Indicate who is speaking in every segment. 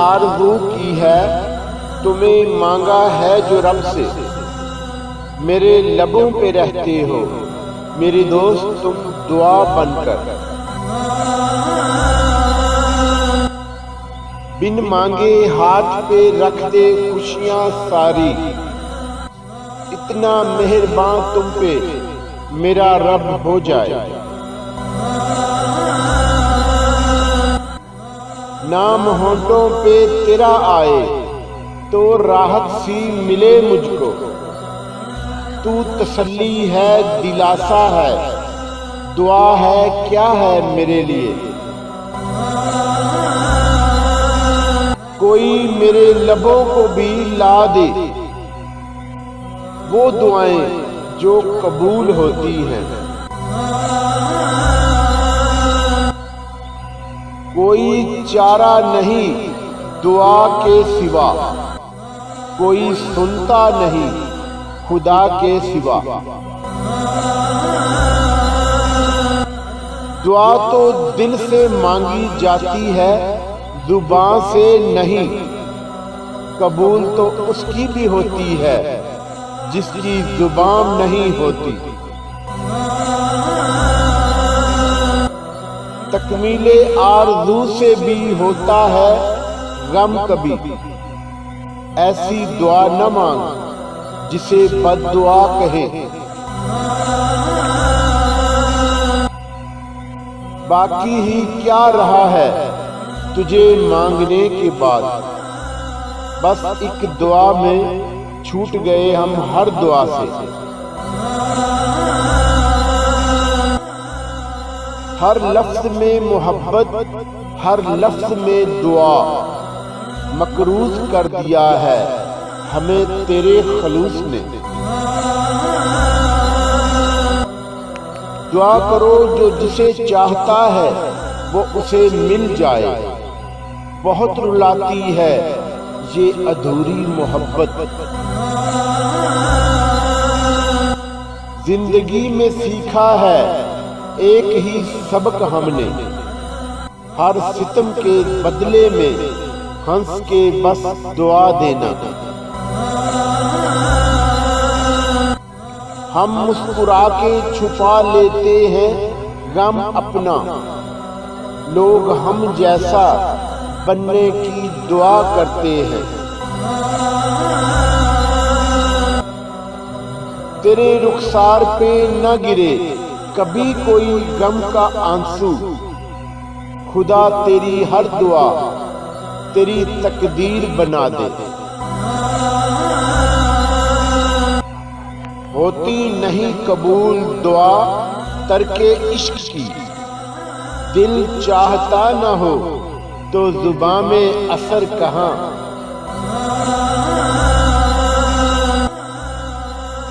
Speaker 1: آرزو کی ہے تمہیں مانگا ہے جو رب سے، میرے لبوں پہ رہتے ہو میری دوست تم دعا بن کر۔ بن مانگے ہاتھ پہ رکھ دے خوشیاں ساری، اتنا مہربان تم پہ میرا رب ہو جائے۔ نام ہونٹوں پہ تیرا آئے تو راحت سی ملے مجھ کو، تو تسلی ہے دلاسا ہے، دعا ہے کیا ہے میرے لیے۔ کوئی میرے لبوں کو بھی لا دے وہ دعائیں جو قبول ہوتی ہیں۔ کوئی چارہ نہیں دعا کے سوا، کوئی سنتا نہیں خدا کے سوا۔ دعا تو دل سے مانگی جاتی ہے زبان سے نہیں، قبول تو اس کی بھی ہوتی ہے جس کی زبان نہیں ہوتی۔ تکمیل آرزو سے بھی ہوتا ہے غم کبھی، ایسی دعا نہ مانگ جسے بد دعا کہیں۔ باقی ہی کیا رہا ہے تجھے مانگنے کے بعد، بس ایک دعا میں چھوٹ گئے ہم ہر دعا سے۔ ہر لفظ میں محبت ہر لفظ میں دعا، مقروض کر دیا ہے ہمیں تیرے خلوص نے۔ دعا کرو جو جسے چاہتا ہے وہ اسے مل جائے، بہت رلاتی ہے یہ ادھوری محبت۔ زندگی میں سیکھا ہے ایک ہی سبق ہم نے، ہر ستم کے بدلے میں ہنس کے بس دعا دینا۔ ہم مسکرا کے چھپا لیتے ہیں غم اپنا، لوگ ہم جیسا بننے کی دعا کرتے ہیں۔ تیرے رخسار پہ نہ گرے کبھی کوئی غم کا آنسو، خدا تیری ہر دعا تیری تقدیر بنا دے۔ ہوتی نہیں قبول دعا ترک عشق کی، دل چاہتا نہ ہو تو زباں میں اثر کہاں۔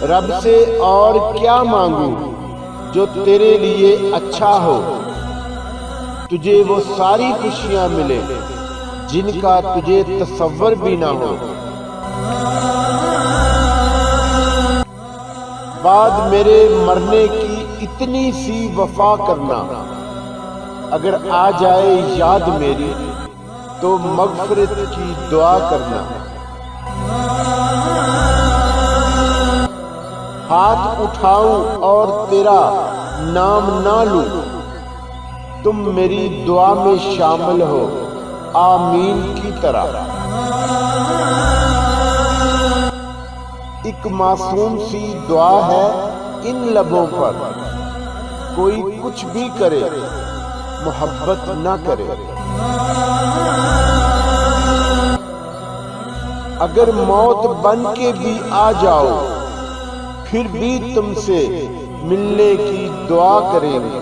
Speaker 1: رب سے اور کیا مانگوں جو تیرے لیے اچھا ہو، تجھے وہ ساری خوشیاں ملے جن کا تجھے تصور بھی نہ ہو۔ بعد میرے مرنے کی اتنی سی وفا کرنا، اگر آ جائے یاد میری تو مغفرت کی دعا کرنا۔ ہاتھ اٹھاؤں اور تیرا نام نہ لوں، تم میری دعا میں شامل ہو آمین کی طرح۔ ایک معصوم سی دعا ہے ان لبوں پر، کوئی کچھ بھی کرے محبت نہ کرے۔ اگر موت بن کے بھی آ جاؤ پھر بھی تم سے ملنے کی دعا کریں گے۔